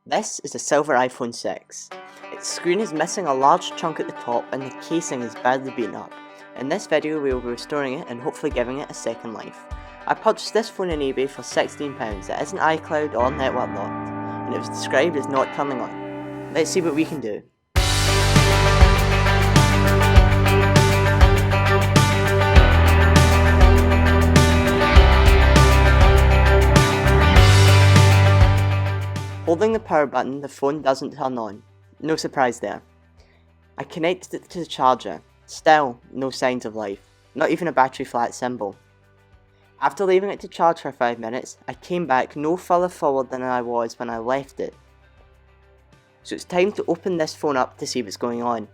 This is a silver iPhone 6. Its screen is missing a large chunk at the top and the casing is badly beaten up. In this video we will be restoring it and hopefully giving it a second life. I purchased this phone on eBay for £16. It isn't iCloud or network locked, and it was described as not turning on. Let's see what we can do. Holding the power button, the phone doesn't turn on. No surprise there. I connected it to the charger. Still, no signs of life. Not even a battery flat symbol. After leaving it to charge for 5 minutes, I came back no further forward than I was when I left it. So it's time to open this phone up to see what's going on.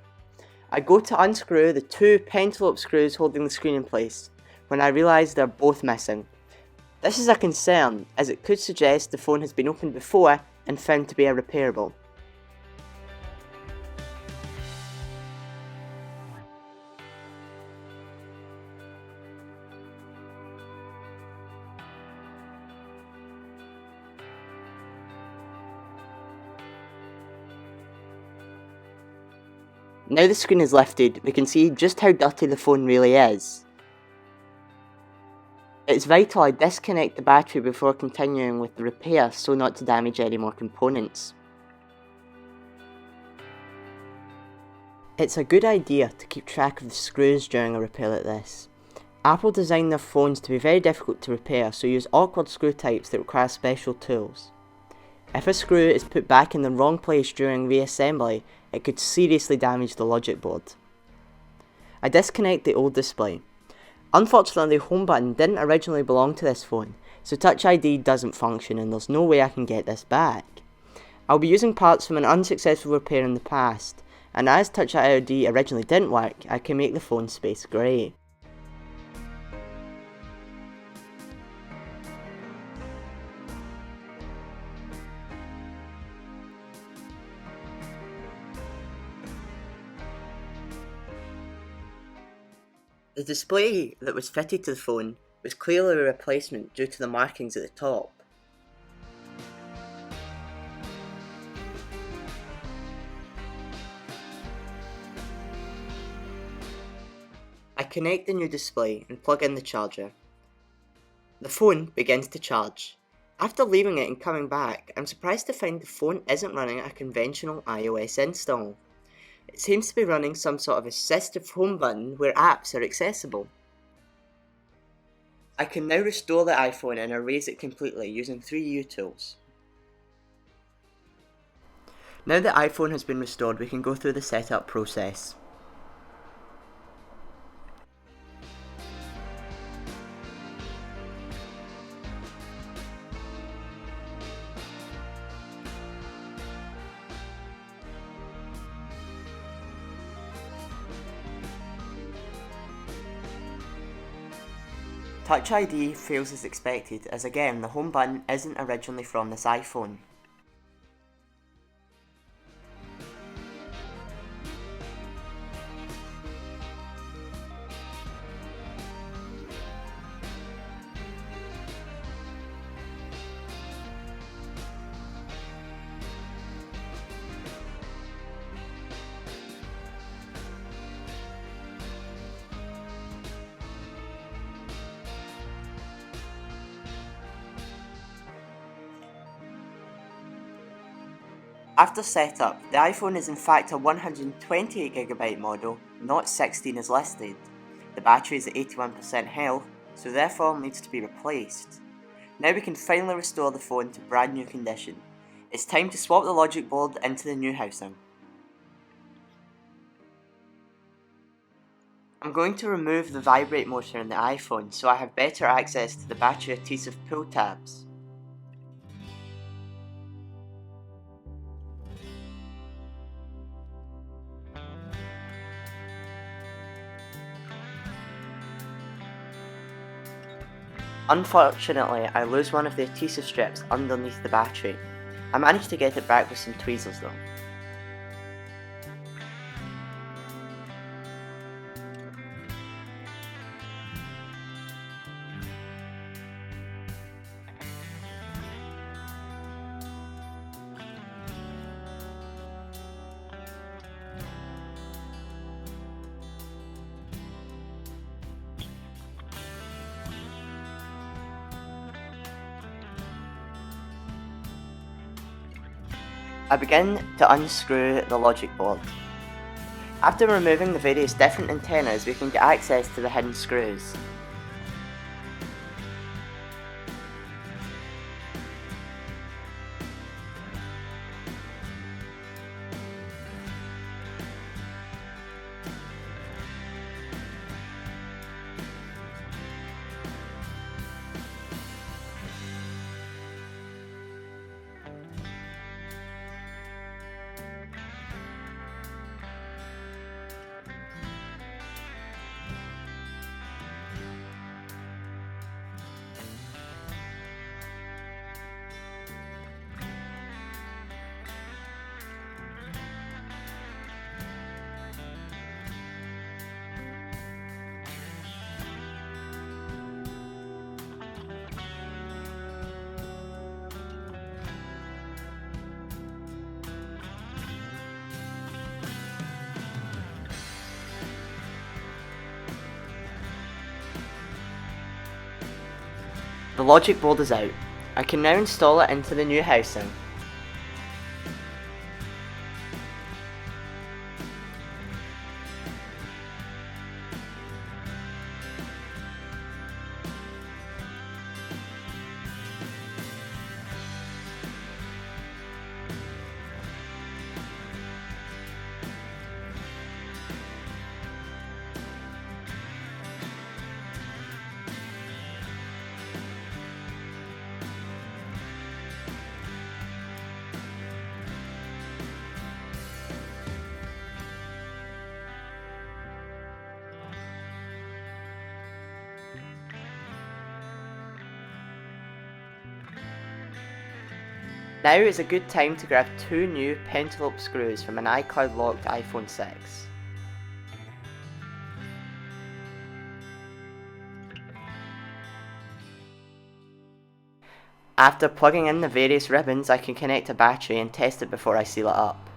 I go to unscrew the two pentalobe screws holding the screen in place, when I realise they're both missing. This is a concern, as it could suggest the phone has been opened before and found to be irreparable. Now the screen is lifted, we can see just how dirty the phone really is. It's vital I disconnect the battery before continuing with the repair so not to damage any more components. It's a good idea to keep track of the screws during a repair like this. Apple designed their phones to be very difficult to repair, so use awkward screw types that require special tools. If a screw is put back in the wrong place during reassembly, it could seriously damage the logic board. I disconnect the old display. Unfortunately, the home button didn't originally belong to this phone, so Touch ID doesn't function and there's no way I can get this back. I'll be using parts from an unsuccessful repair in the past, and as Touch ID originally didn't work, I can make the phone space grey. The display that was fitted to the phone was clearly a replacement due to the markings at the top. I connect the new display and plug in the charger. The phone begins to charge. After leaving it and coming back, I'm surprised to find the phone isn't running a conventional iOS install. It seems to be running some sort of assistive home button where apps are accessible. I can now restore the iPhone and erase it completely using 3 tools. Now the iPhone has been restored, we can go through the setup process. Touch ID fails as expected, as again the home button isn't originally from this iPhone. After setup, the iPhone is in fact a 128GB model, not 16 as listed. The battery is at 81% health, so therefore needs to be replaced. Now we can finally restore the phone to brand new condition. It's time to swap the logic board into the new housing. I'm going to remove the vibrate motor in the iPhone so I have better access to the battery adhesive pull tabs. Unfortunately, I lose one of the adhesive strips underneath the battery. I managed to get it back with some tweezers though. I begin to unscrew the logic board. After removing the various different antennas, we can get access to the hidden screws. The logic board is out. I can now install it into the new housing. Now is a good time to grab two new pentalobe screws from an iCloud locked iPhone 6. After plugging in the various ribbons, I can connect a battery and test it before I seal it up.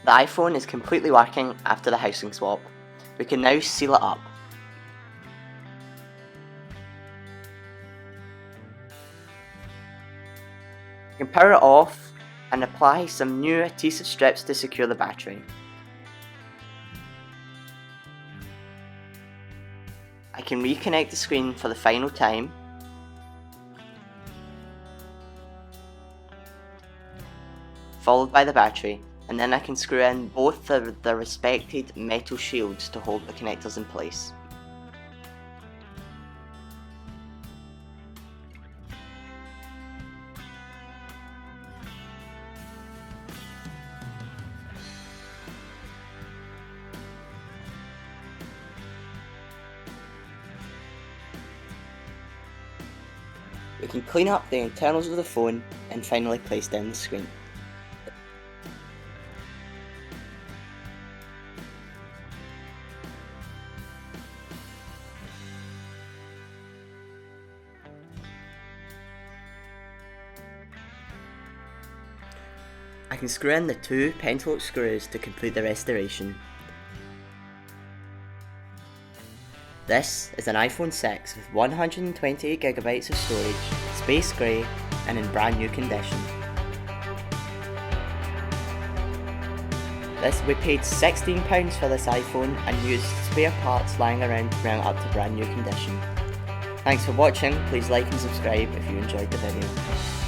The iPhone is completely working after the housing swap. We can now seal it up. You can power it off and apply some new adhesive strips to secure the battery. I can reconnect the screen for the final time. Followed by the battery, and then I can screw in both the respected metal shields to hold the connectors in place. We can clean up the internals of the phone and finally place down the screen. I can screw in the two pentalobe screws to complete the restoration. This is an iPhone 6 with 128GB of storage, space grey and in brand new condition. We paid £16 for this iPhone and used spare parts lying around to bring it up to brand new condition. Thanks for watching, please like and subscribe if you enjoyed the video.